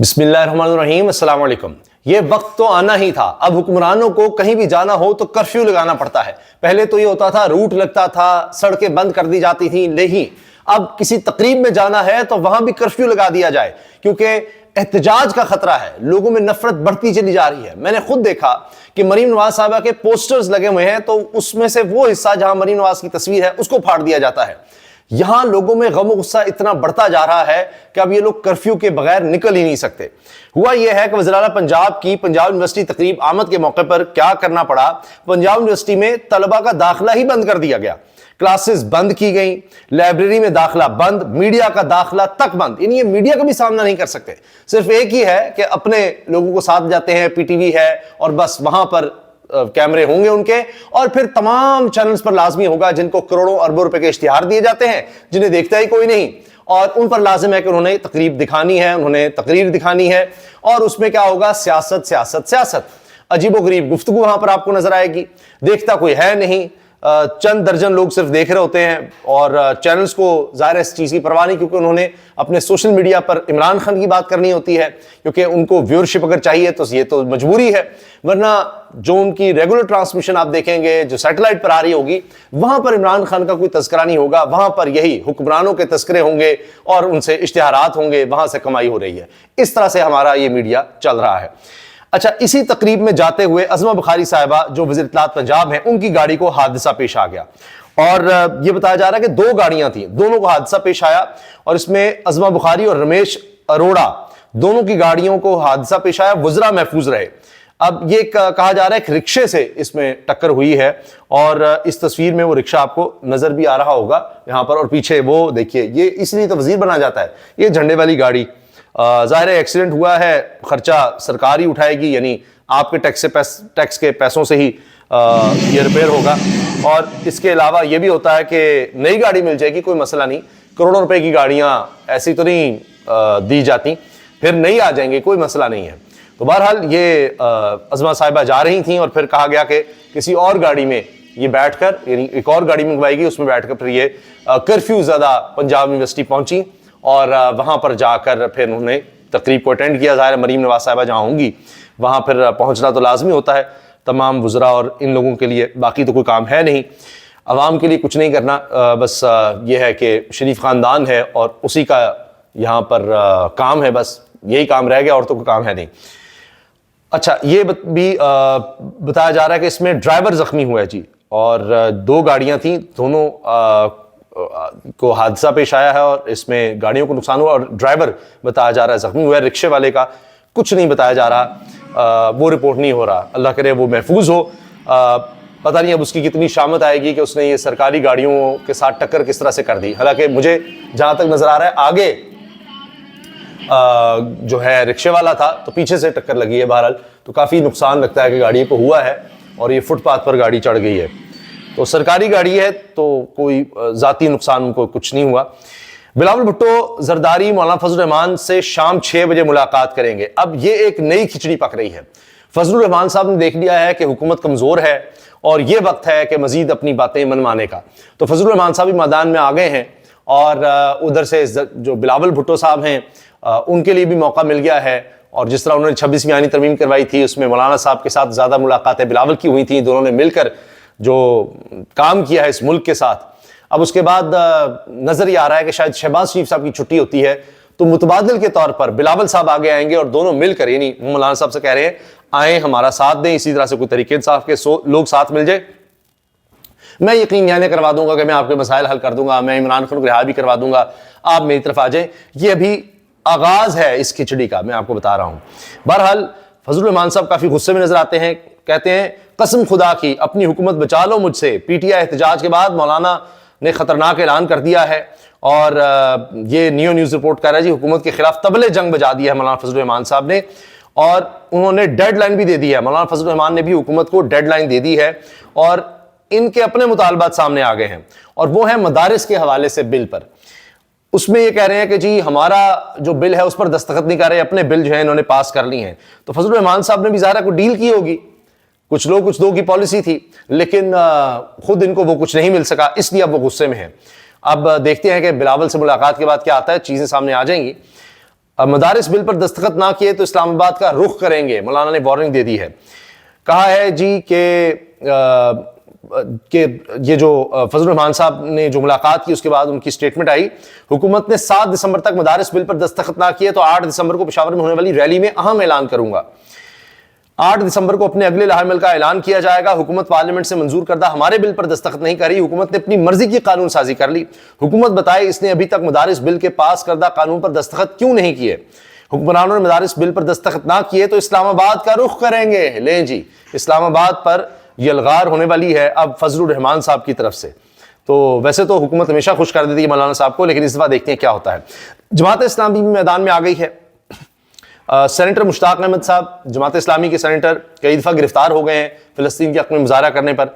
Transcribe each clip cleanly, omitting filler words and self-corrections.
بسم اللہ الرحمن الرحیم، السلام علیکم۔ یہ وقت تو آنا ہی تھا، اب حکمرانوں کو کہیں بھی جانا ہو تو کرفیو لگانا پڑتا ہے۔ پہلے تو یہ ہوتا تھا روٹ لگتا تھا، سڑکیں بند کر دی جاتی تھیں، لیکن اب کسی تقریب میں جانا ہے تو وہاں بھی کرفیو لگا دیا جائے، کیونکہ احتجاج کا خطرہ ہے، لوگوں میں نفرت بڑھتی چلی جا رہی ہے۔ میں نے خود دیکھا کہ مریم نواز صاحبہ کے پوسٹرز لگے ہوئے ہیں تو اس میں سے وہ حصہ جہاں مریم نواز کی تصویر ہے اس کو پھاڑ دیا جاتا ہے۔ یہاں لوگوں میں غم و غصہ اتنا بڑھتا جا رہا ہے کہ اب یہ لوگ کرفیو کے بغیر نکل ہی نہیں سکتے۔ ہوا یہ ہے کہ وزیر اعلیٰ پنجاب کی پنجاب یونیورسٹی تقریب آمد کے موقع پر کیا کرنا پڑا، پنجاب یونیورسٹی میں طلبہ کا داخلہ ہی بند کر دیا گیا، کلاسز بند کی گئیں، لائبریری میں داخلہ بند، میڈیا کا داخلہ تک بند۔ یعنی یہ میڈیا کا بھی سامنا نہیں کر سکتے، صرف ایک ہی ہے کہ اپنے لوگوں کو ساتھ جاتے ہیں، پی ٹی وی ہے اور بس وہاں پر کیمرے ہوں گے ان کے، اور پھر تمام چینلز پر لازمی ہوگا جن کو کروڑوں اربوں روپے کے اشتہار دیے جاتے ہیں، جنہیں دیکھتا ہی کوئی نہیں، اور ان پر لازم ہے کہ انہوں نے تقریب دکھانی ہے، انہوں نے تقریر دکھانی ہے، اور اس میں کیا ہوگا؟ سیاست سیاست سیاست۔ عجیب و غریب گفتگو وہاں پر آپ کو نظر آئے گی، دیکھتا کوئی ہے نہیں، چند درجن لوگ صرف دیکھ رہے ہوتے ہیں، اور چینلز کو ظاہر اس چیز کی پرواہ نہیں، کیونکہ انہوں نے اپنے سوشل میڈیا پر عمران خان کی بات کرنی ہوتی ہے، کیونکہ ان کو ویورشپ اگر چاہیے تو یہ تو مجبوری ہے، ورنہ جو ان کی ریگولر ٹرانسمیشن آپ دیکھیں گے جو سیٹلائٹ پر آ رہی ہوگی وہاں پر عمران خان کا کوئی تذکرہ نہیں ہوگا، وہاں پر یہی حکمرانوں کے تذکرے ہوں گے اور ان سے اشتہارات ہوں گے، وہاں سے کمائی ہو رہی ہے۔ اس طرح سے ہمارا یہ میڈیا چل رہا ہے۔ اچھا، اسی تقریب میں جاتے ہوئے عظمہ بخاری صاحبہ جو وزیر اطلاعات پنجاب ہیں، ان کی گاڑی کو حادثہ پیش آ گیا، اور یہ بتایا جا رہا ہے کہ دو گاڑیاں تھیں، دونوں کو حادثہ پیش آیا، اور اس میں عظمہ بخاری اور رمیش اروڑا دونوں کی گاڑیوں کو حادثہ پیش آیا، وزراء محفوظ رہے۔ اب یہ کہا جا رہا ہے کہ رکشے سے اس میں ٹکر ہوئی ہے، اور اس تصویر میں وہ رکشہ آپ کو نظر بھی آ رہا ہوگا یہاں پر، اور پیچھے وہ دیکھیے، یہ اس لیے تو وزیر بنا جاتا ہے، یہ جھنڈے والی گاڑی۔ ظاہر ہے ایکسیڈنٹ ہوا ہے، خرچہ سرکار ہی اٹھائے گی، یعنی آپ کے ٹیکس کے پیسوں سے ہی یہ ریپیئر ہوگا، اور اس کے علاوہ یہ بھی ہوتا ہے کہ نئی گاڑی مل جائے گی، کوئی مسئلہ نہیں، کروڑوں روپے کی گاڑیاں ایسی تو نہیں دی جاتی، پھر نئی آ جائیں گے، کوئی مسئلہ نہیں ہے۔ تو بہرحال یہ عظمہ صاحبہ جا رہی تھیں، اور پھر کہا گیا کہ کسی اور گاڑی میں یہ بیٹھ کر، یعنی ایک اور گاڑی منگوائی گئی، اس میں بیٹھ کر پھر یہ کرفیو زدہ پنجاب یونیورسٹی پہنچی، اور وہاں پر جا کر پھر انہوں نے تقریب کو اٹینڈ کیا۔ ظاہر مریم نواز صاحبہ جہاں ہوں گی وہاں پھر پہنچنا تو لازمی ہوتا ہے تمام وزراء اور ان لوگوں کے لیے، باقی تو کوئی کام ہے نہیں، عوام کے لیے کچھ نہیں کرنا، بس یہ ہے کہ شریف خاندان ہے اور اسی کا یہاں پر کام ہے، بس یہی کام رہ گیا اور تو کوئی کام ہے نہیں۔ اچھا، یہ بھی بتایا جا رہا ہے کہ اس میں ڈرائیور زخمی ہوا ہے جی، اور دو گاڑیاں تھیں، دونوں کو حادثہ پیش آیا ہے، اور اس میں گاڑیوں کو نقصان ہوا، اور ڈرائیور بتایا جا رہا ہے زخمی ہوا ہے، رکشے والے کا کچھ نہیں بتایا جا رہا، وہ رپورٹ نہیں ہو رہا، اللہ کرے وہ محفوظ ہو۔ پتہ نہیں اب اس کی کتنی شامت آئے گی کہ اس نے یہ سرکاری گاڑیوں کے ساتھ ٹکر کس طرح سے کر دی، حالانکہ مجھے جہاں تک نظر آ رہا ہے آگے جو ہے رکشے والا تھا تو پیچھے سے ٹکر لگی ہے، بہرحال تو کافی نقصان لگتا ہے کہ گاڑی کو ہوا ہے، اور یہ فٹ پاتھ پر گاڑی چڑھ گئی ہے، تو سرکاری گاڑی ہے تو کوئی ذاتی نقصان ان کو کچھ نہیں ہوا۔ بلاول بھٹو زرداری مولانا فضل الرحمان سے شام 6 بجے ملاقات کریں گے۔ اب یہ ایک نئی کھچڑی پک رہی ہے، فضل الرحمان صاحب نے دیکھ لیا ہے کہ حکومت کمزور ہے اور یہ وقت ہے کہ مزید اپنی باتیں منوانے کا، تو فضل الرحمان صاحب بھی میدان میں آ گئے ہیں، اور ادھر سے جو بلاول بھٹو صاحب ہیں ان کے لیے بھی موقع مل گیا ہے، اور جس طرح انہوں نے 26ویں آئینی ترمیم کروائی تھی اس میں مولانا صاحب کے ساتھ زیادہ ملاقاتیں بلاول کی ہوئی تھیں، دونوں نے مل کر جو کام کیا ہے اس ملک کے ساتھ۔ اب اس کے بعد نظر یہ آ رہا ہے کہ شاید شہباز شریف صاحب کی چھٹی ہوتی ہے تو متبادل کے طور پر بلاول صاحب آگے آئیں گے، اور دونوں مل کر، یعنی مولانا صاحب سے کہہ رہے ہیں آئیں ہمارا ساتھ دیں، اسی طرح سے کوئی طریقے انصاف کے لوگ ساتھ مل جائے، میں یقین دہانی کروا دوں گا کہ میں آپ کے مسائل حل کر دوں گا، میں عمران خان کو رہا بھی کروا دوں گا، آپ میری طرف آ جائیں۔ یہ ابھی آغاز ہے اس کھچڑی کا، میں آپ کو بتا رہا ہوں۔ بہرحال فضل الرحمان صاحب کافی غصے میں نظر آتے ہیں، کہتے ہیں قسم خدا کی اپنی حکومت بچا لو مجھ سے۔ پی ٹی آئی احتجاج کے بعد مولانا نے خطرناک اعلان کر دیا ہے، اور یہ نیو نیوز رپورٹ کر رہا ہے جی حکومت کے خلاف طبلِ جنگ بجا دیا ہے مولانا فضل الرحمان صاحب نے، اور انہوں نے ڈیڈ لائن بھی دے دی ہے، مولانا فضل الرحمان نے بھی حکومت کو ڈیڈ لائن دے دی ہے، اور ان کے اپنے مطالبات سامنے آ گئے ہیں، اور وہ ہیں مدارس کے حوالے سے بل پر۔ اس میں یہ کہہ رہے ہیں کہ جی ہمارا جو بل ہے اس پر دستخط نہیں کر رہے، اپنے بل جو ہے انہوں نے پاس کر لی ہیں، تو فضل الرحمان صاحب نے بھی ظاہر ہے کوئی ڈیل کی ہوگی، کچھ لوگ کچھ دو کی پالیسی تھی، لیکن خود ان کو وہ کچھ نہیں مل سکا، اس لیے اب وہ غصے میں ہیں۔ اب دیکھتے ہیں کہ بلاول سے ملاقات کے بعد کیا آتا ہے، چیزیں سامنے آ جائیں گی۔ اب مدارس بل پر دستخط نہ کیے تو اسلام آباد کا رخ کریں گے، مولانا نے وارننگ دے دی ہے. کہا ہے جی کہ یہ جو فضل الرحمان صاحب نے جو ملاقات کی اس کے بعد ان کی سٹیٹمنٹ آئی، حکومت نے 7 دسمبر تک مدارس بل پر دستخط نہ کیے تو 8 دسمبر کو پشاور میں ہونے والی ریلی میں اہم اعلان کروں گا. 8 دسمبر کو اپنے اگلے لاہے عمل کا اعلان کیا جائے گا. حکومت پارلیمنٹ سے منظور کردہ ہمارے بل پر دستخط نہیں کر رہی، حکومت نے اپنی مرضی کی قانون سازی کر لی. حکومت بتائے اس نے ابھی تک مدارس بل کے پاس کردہ قانون پر دستخط کیوں نہیں کیے. حکمرانوں نے مدارس بل پر دستخط نہ کیے تو اسلام آباد کا رخ کریں گے. لیں جی، اسلام آباد پر یلغار ہونے والی ہے اب فضل الرحمان صاحب کی طرف سے. تو ویسے تو حکومت ہمیشہ خوش کر دیتی ہے مولانا صاحب کو، لیکن اس دفعہ دیکھتے ہیں کیا ہوتا ہے. جماعت اسلامی بھی میدان میں آ گئی ہے. سینیٹر مشتاق احمد صاحب جماعت اسلامی کے سینیٹر کئی دفعہ گرفتار ہو گئے ہیں فلسطین کے حق میں مظاہرہ کرنے پر.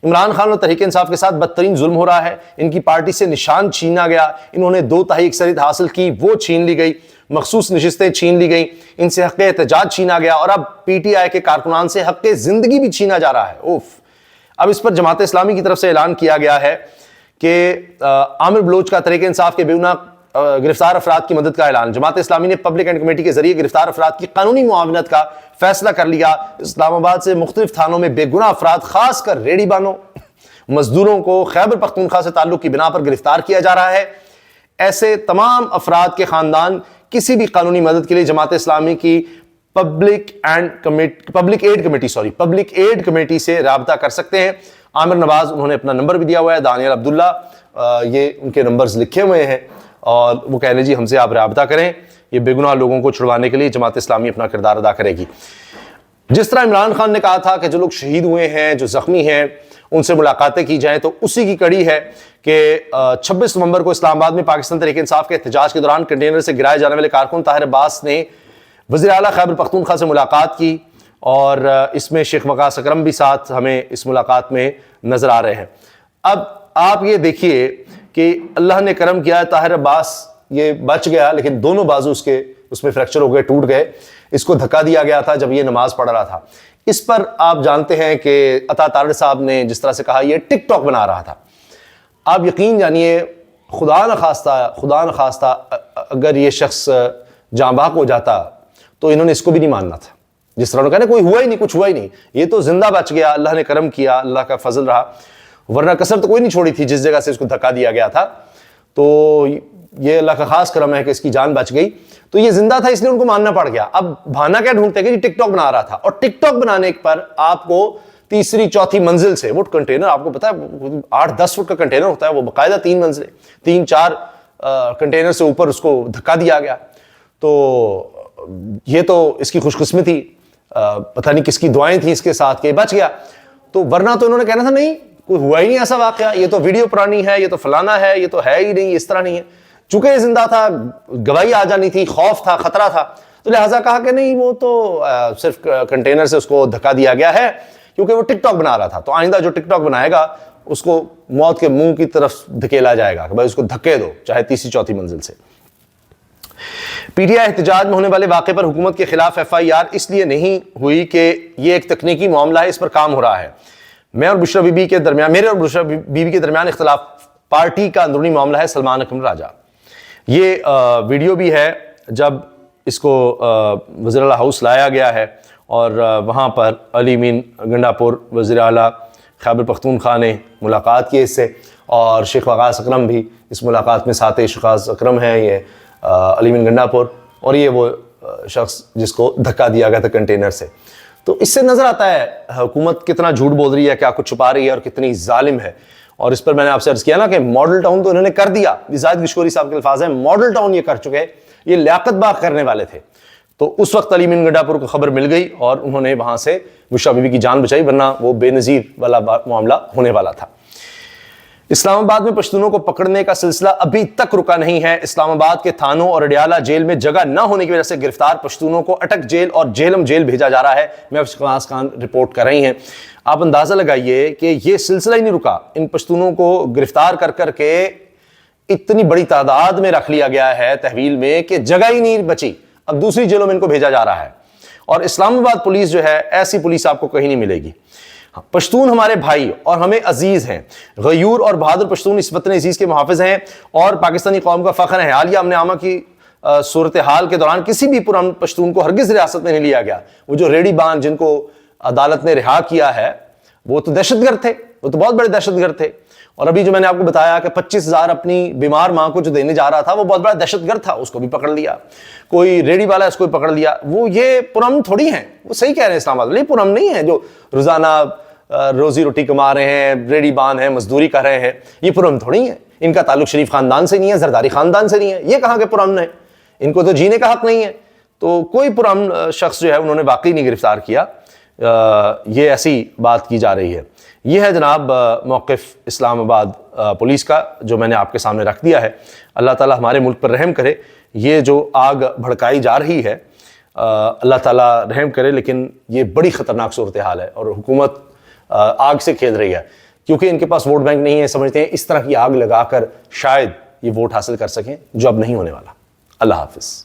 عمران خان اور تحریک انصاف کے ساتھ بدترین ظلم ہو رہا ہے. ان کی پارٹی سے نشان چھینا گیا، انہوں نے 2/3 اکثریت حاصل کی، وہ چھین لی گئی. مخصوص نشستیں چھین لی گئیں، ان سے حق احتجاج چھینا گیا، اور اب پی ٹی آئی کے کارکنان سے حق زندگی بھی چھینا جا رہا ہے. اوف. اب اس پر جماعت اسلامی کی طرف سے اعلان کیا گیا ہے کہ عامر بلوچ کا تحریک انصاف کے بے گناہ گرفتار افراد کی مدد کا اعلان. جماعت اسلامی نے پبلک اینڈ کمیٹی کے ذریعے گرفتار افراد کی قانونی معاونت کا فیصلہ کر لیا. اسلام آباد سے مختلف تھانوں میں بے گناہ افراد، خاص کر ریڑھی بانوں مزدوروں کو خیبر پختونخوا سے تعلق کی بنا پر گرفتار کیا جا رہا ہے. ایسے تمام افراد کے خاندان کسی بھی قانونی مدد کے لیے جماعت اسلامی کی پبلک ایڈ کمیٹی سے رابطہ کر سکتے ہیں. عامر نواز انہوں نے اپنا نمبر بھی دیا ہوا ہے، دانیال عبداللہ یہ ان کے نمبرز لکھے ہوئے ہیں، اور وہ کہہ رہے جی ہم سے آپ رابطہ کریں. یہ بے گناہ لوگوں کو چھڑوانے کے لیے جماعت اسلامی اپنا کردار ادا کرے گی. جس طرح عمران خان نے کہا تھا کہ جو لوگ شہید ہوئے ہیں، جو زخمی ہیں، ان سے ملاقاتیں کی جائیں، تو اسی کی کڑی ہے کہ 26 نومبر کو اسلام آباد میں پاکستان تحریک انصاف کے احتجاج کے دوران کنٹینر سے گرائے جانے والے کارکن طاہر عباس نے وزیر اعلیٰ خیبر پختونخوا سے ملاقات کی، اور اس میں شیخ وقاص اکرم بھی ساتھ ہمیں اس ملاقات میں نظر آ رہے ہیں. اب آپ یہ دیکھیے کہ اللہ نے کرم کیا، طاہر عباس یہ بچ گیا، لیکن دونوں بازو اس میں فریکچر ہو گئے، ٹوٹ گئے. اس کو دھکا دیا گیا تھا جب یہ نماز پڑھ رہا تھا. اس پر آپ جانتے ہیں کہ عطا طارڑ صاحب نے جس طرح سے کہا یہ ٹک ٹاک بنا رہا تھا. آپ یقین جانیے خدا نخواستہ اگر یہ شخص جاں بحق ہو جاتا تو انہوں نے اس کو بھی نہیں ماننا تھا. جس طرح انہوں نے کہا کوئی ہوا ہی نہیں، کچھ ہوا ہی نہیں، یہ تو زندہ بچ گیا، اللہ نے کرم کیا، اللہ کا فضل رہا، ورنہ کسر تو کوئی نہیں چھوڑی تھی جس جگہ سے اس کو دھکا دیا گیا تھا. تو یہ اللہ کا خاص کرم ہے کہ اس کی جان بچ گئی. تو یہ زندہ تھا اس لیے ان کو ماننا پڑ گیا. اب بہانہ کیا ڈھونڈتے کہ ٹک ٹاک بنا رہا تھا، اور ٹک ٹاک بنانے پر آپ کو تیسری چوتھی منزل سے وہ کنٹینر، آپ کو پتا ہے 8-10 فٹ کا کنٹینر ہوتا ہے، وہ باقاعدہ 3 منزلیں 3-4 کنٹینر سے اوپر اس کو دھکا دیا گیا. تو یہ تو اس کی خوش قسمتی، پتہ نہیں کس کی دعائیں تھیں اس کے ساتھ کہ بچ گیا. تو ورنہ تو انہوں نے کہنا تھا نہیں کوئی ہوا ہی نہیں ایسا واقعہ، یہ تو ویڈیو پرانی ہے، یہ تو فلانا ہے، یہ تو ہے ہی نہیں، اس طرح نہیں ہے. چونکہ یہ زندہ تھا، گواہی آ جانی تھی، خوف تھا، خطرہ تھا، تو لہٰذا کہا کہ نہیں وہ تو صرف کنٹینر سے اس کو دھکا دیا گیا ہے کیونکہ وہ ٹک ٹاک بنا رہا تھا. تو آئندہ جو ٹک ٹاک بنائے گا اس کو موت کے منہ کی طرف دھکیلا جائے گا کہ بھائی اس کو دھکے دو، چاہے تیسری چوتھی منزل سے. پی ٹی آئی احتجاج میں ہونے والے واقعے پر حکومت کے خلاف FIR اس لیے نہیں ہوئی کہ یہ ایک تکنیکی معاملہ ہے، اس پر کام ہو رہا ہے. میرے اور بشرا بی بی کے درمیان اختلاف پارٹی کا اندرونی معاملہ ہے. سلمان اکمل راجہ، یہ ویڈیو بھی ہے جب اس کو وزیر اعلیٰ ہاؤس لایا گیا ہے، اور وہاں پر علی امین گنڈا پور وزیر اعلیٰ خیبر پختونخوا نے ملاقات کی اس سے، اور شیخ وقاص اکرم بھی اس ملاقات میں ساتھ. شیخ وقاص اکرم ہیں یہ علی امین گنڈا پور، اور یہ وہ شخص جس کو دھکا دیا گیا تھا کنٹینر سے. تو اس سے نظر آتا ہے حکومت کتنا جھوٹ بول رہی ہے، کیا کچھ چھپا رہی ہے، اور کتنی ظالم ہے. اور اس پر میں نے آپ سے عرض کیا نا کہ ماڈل ٹاؤن تو انہوں نے کر دیا. زاہد گشکوری صاحب کے الفاظ ہیں ماڈل ٹاؤن یہ کر چکے، یہ لیاقت باغ کرنے والے تھے. تو اس وقت علی امین گنڈا پور کو خبر مل گئی اور انہوں نے وہاں سے بشرا بی بی کی جان بچائی، ورنہ وہ بے نظیر والا معاملہ ہونے والا تھا. اسلام آباد میں پشتونوں کو پکڑنے کا سلسلہ ابھی تک رکا نہیں ہے. اسلام آباد کے تھانوں اور اڈیالہ جیل میں جگہ نہ ہونے کی وجہ سے گرفتار پشتونوں کو اٹک جیل اور جہلم جیل بھیجا جا رہا ہے. میں شفاعت خان رپورٹ کر رہی ہیں. آپ اندازہ لگائیے کہ یہ سلسلہ ہی نہیں رکا. ان پشتونوں کو گرفتار کر کر کے اتنی بڑی تعداد میں رکھ لیا گیا ہے تحویل میں کہ جگہ ہی نہیں بچی. اب دوسری جیلوں میں ان کو بھیجا جا رہا ہے. اور اسلام آباد پولیس جو ہے، ایسی پولیس آپ کو کہیں نہیں ملے گی. پشتون ہمارے بھائی اور ہمیں عزیز ہیں. غیور اور بہادر پشتون اس وطن عزیز کے محافظ ہیں اور پاکستانی قوم کا فخر ہے. حالیہ امن عامہ کی صورتحال کے دوران کسی بھی پرامن پشتون کو ہرگز ریاست میں نہیں لیا گیا. وہ جو ریڈی بان جن کو عدالت نے رہا کیا ہے وہ تو دہشت گرد تھے, وہ تو بہت بڑے دہشت گرد تھے. اور ابھی جو میں نے آپ کو بتایا کہ 25,000 اپنی بیمار ماں کو جو دینے جا رہا تھا وہ بہت بڑا دہشت گرد تھا, اس کو بھی پکڑ لیا. کوئی ریڈی والا اس کو بھی پکڑ لیا. وہ یہ پرامن تھوڑی ہیں, وہ صحیح کہہ رہے ہیں اسلام آباد والے, پرامن نہیں ہیں جو روزانہ روزی روٹی کما رہے ہیں, ریڈی بان ہیں, مزدوری کر رہے ہیں. یہ پرامن تھوڑی ہیں. ان کا تعلق شریف خاندان سے نہیں ہے, زرداری خاندان سے نہیں ہے. یہ کہاں کے پرامن ہیں؟ ان کو تو جینے کا حق نہیں ہے. تو کوئی پرامن شخص جو ہے انہوں نے واقعی نہیں گرفتار کیا. یہ ایسی بات کی جا رہی ہے. یہ ہے جناب موقف اسلام آباد پولیس کا جو میں نے آپ کے سامنے رکھ دیا ہے. اللہ تعالیٰ ہمارے ملک پر رحم کرے. یہ جو آگ بھڑکائی جا رہی ہے اللہ تعالیٰ رحم کرے, لیکن یہ بڑی خطرناک صورتحال ہے اور حکومت آگ سے کھیل رہی ہے کیونکہ ان کے پاس ووٹ بینک نہیں ہے. سمجھتے ہیں اس طرح کی آگ لگا کر شاید یہ ووٹ حاصل کر سکیں, جو اب نہیں ہونے والا. اللہ حافظ.